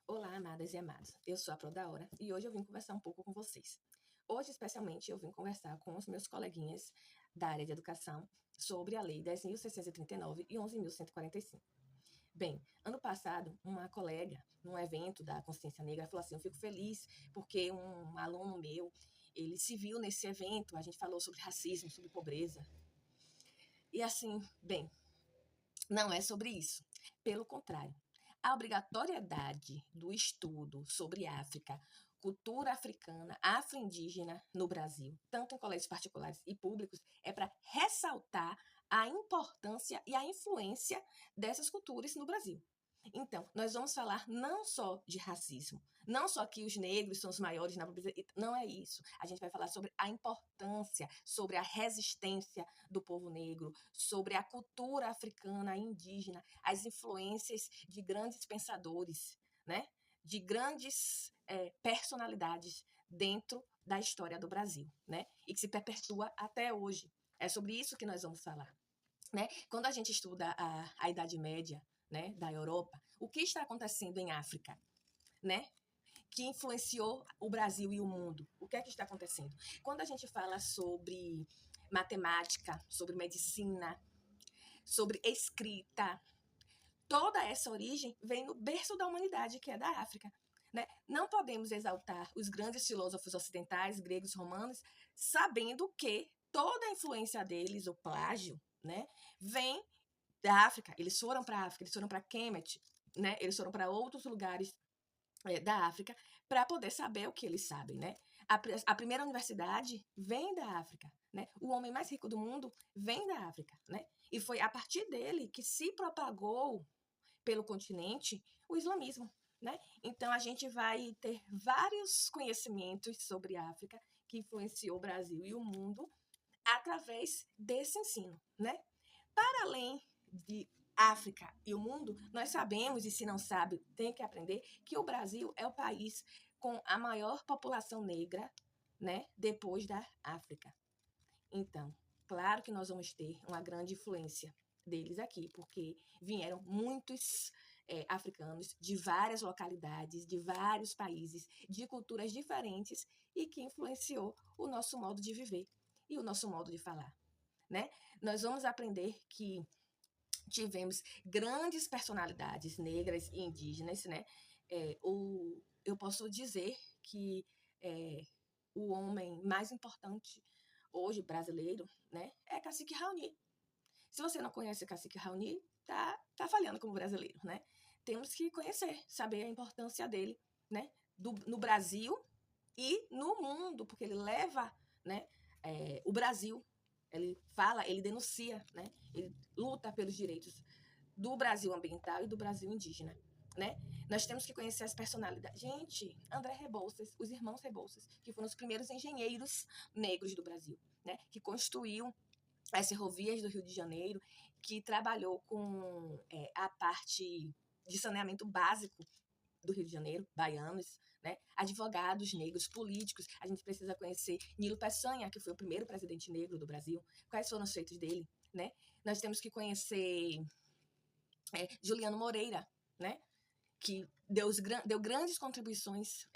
Olá, amadas e amados. Eu sou a Pro da Hora e hoje eu vim conversar um pouco com vocês. Hoje, especialmente, eu vim conversar com os meus coleguinhas da área de educação sobre a Lei 10.639 e 11.145. Bem, ano passado, uma colega, num evento da Consciência Negra, falou assim: eu fico feliz porque um aluno meu, ele se viu nesse evento, a gente falou sobre racismo, sobre pobreza. E assim, bem, não é sobre isso. Pelo contrário, a obrigatoriedade do estudo sobre África, cultura africana, afro-indígena no Brasil, tanto em colégios particulares e públicos, é para ressaltar a importância e a influência dessas culturas no Brasil. Então, nós vamos falar não só de racismo, não só que os negros são os maiores na pobreza, não é isso. A gente vai falar sobre a importância, sobre a resistência do povo negro, sobre a cultura africana e indígena, as influências de grandes pensadores, né? De grandes personalidades dentro da história do Brasil, né? E que se perpetua até hoje. É sobre isso que nós vamos falar. Né? Quando a gente estuda a Idade Média, né, da Europa, o que está acontecendo em África, né, que influenciou o Brasil e o mundo? O que é que está acontecendo? Quando a gente fala sobre matemática, sobre medicina, sobre escrita, toda essa origem vem no berço da humanidade, que é da África. Né? Não podemos exaltar os grandes filósofos ocidentais, gregos, romanos, sabendo que toda a influência deles, o plágio, né, vem da África. Eles foram para a África, eles foram para Kemet, né? Eles foram para outros lugares da África para poder saber o que eles sabem, né? A primeira universidade vem da África, né? O homem mais rico do mundo vem da África, né? E foi a partir dele que se propagou pelo continente o islamismo, né? Então a gente vai ter vários conhecimentos sobre a África que influenciou o Brasil e o mundo através desse ensino, né? Para além de África e o mundo, nós sabemos, e se não sabe, tem que aprender, que o Brasil é o país com a maior população negra, né, depois da África. Então, claro que nós vamos ter uma grande influência deles aqui, porque vieram muitos africanos de várias localidades, de vários países, de culturas diferentes e que influenciou o nosso modo de viver e o nosso modo de falar. Né? Nós vamos aprender que tivemos grandes personalidades negras e indígenas, né? Eu posso dizer que o homem mais importante hoje brasileiro, né, é Cacique Raoni. Se você não conhece Cacique Raoni, tá falhando como brasileiro, né? Temos que conhecer, saber a importância dele, né, no Brasil e no mundo, porque ele leva, né, o Brasil, ele fala, ele denuncia, né, ele luta pelos direitos do Brasil ambiental e do Brasil indígena. Né? Nós temos que conhecer as personalidades. Gente, André Rebouças, os irmãos Rebouças, que foram os primeiros engenheiros negros do Brasil, né? Que construiu as ferrovias do Rio de Janeiro, que trabalhou com a parte de saneamento básico do Rio de Janeiro, baianos, né? Advogados negros, políticos. A gente precisa conhecer Nilo Peçanha, que foi o primeiro presidente negro do Brasil. Quais foram os feitos dele? Né? Nós temos que conhecer Juliano Moreira, né? Que deu grandes contribuições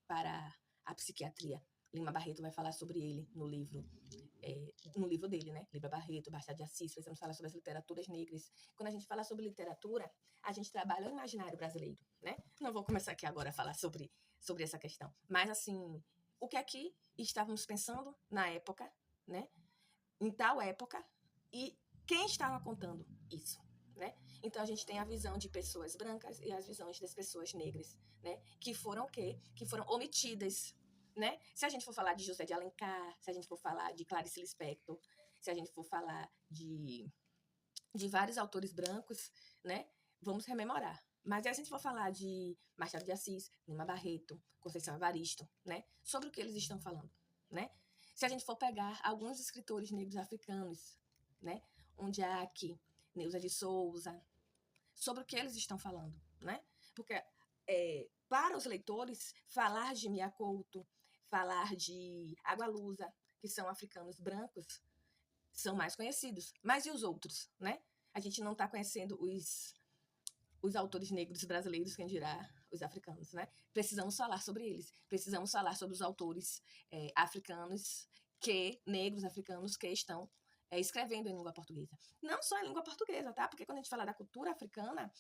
para a psiquiatria. Lima Barreto vai falar sobre ele no livro dele, né? Lima Barreto, Machado de Assis, precisamos falar sobre as literaturas negras. Quando a gente fala sobre literatura, a gente trabalha o imaginário brasileiro, né? Não vou começar aqui agora a falar sobre essa questão. Mas, assim, o que aqui estávamos pensando na época, né? Em tal época, e quem estava contando isso, né? Então a gente tem a visão de pessoas brancas e as visões das pessoas negras, né? Que foram o quê? Que foram omitidas, né? Se a gente for falar de José de Alencar, se a gente for falar de Clarice Lispector, se a gente for falar de vários autores brancos, né? Vamos rememorar. Mas se a gente for falar de Machado de Assis, Lima Barreto, Conceição Evaristo, né? Sobre o que eles estão falando, né? Se a gente for pegar alguns escritores negros africanos, né? Ondiak, Neuza de Souza, sobre o que eles estão falando, né? Porque para os leitores, falar de Mia Couto, falar de Agualusa, que são africanos brancos, são mais conhecidos. Mas e os outros, né? A gente não está conhecendo os autores negros brasileiros, quem dirá os africanos, né? Precisamos falar sobre eles, precisamos falar sobre os autores africanos, negros africanos que estão escrevendo em língua portuguesa. Não só em língua portuguesa, tá? Porque quando a gente fala da cultura africana,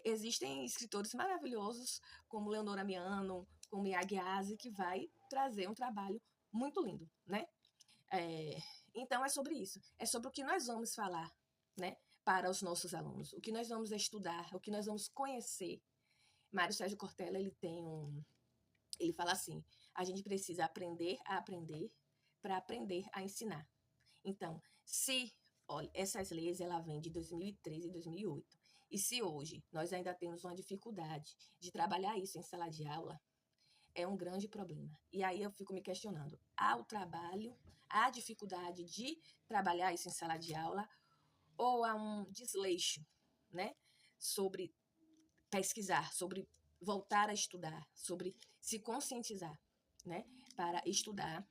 existem escritores maravilhosos, como Leonor Amiano, como Yagyasi, que vai trazer um trabalho muito lindo, né? Então, é sobre isso. É sobre o que nós vamos falar, né? Para os nossos alunos. O que nós vamos estudar, o que nós vamos conhecer. Mário Sérgio Cortella, ele fala assim, a gente precisa aprender a aprender para aprender a ensinar. Então, olha, essas leis, ela vem de 2013 e 2008. E se hoje nós ainda temos uma dificuldade de trabalhar isso em sala de aula, é um grande problema. E aí eu fico me questionando, há a dificuldade de trabalhar isso em sala de aula, ou há um desleixo, né, sobre pesquisar, sobre voltar a estudar, sobre se conscientizar, né, para estudar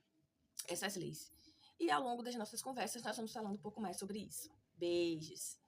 essas leis. E ao longo das nossas conversas nós vamos falando um pouco mais sobre isso. Beijos!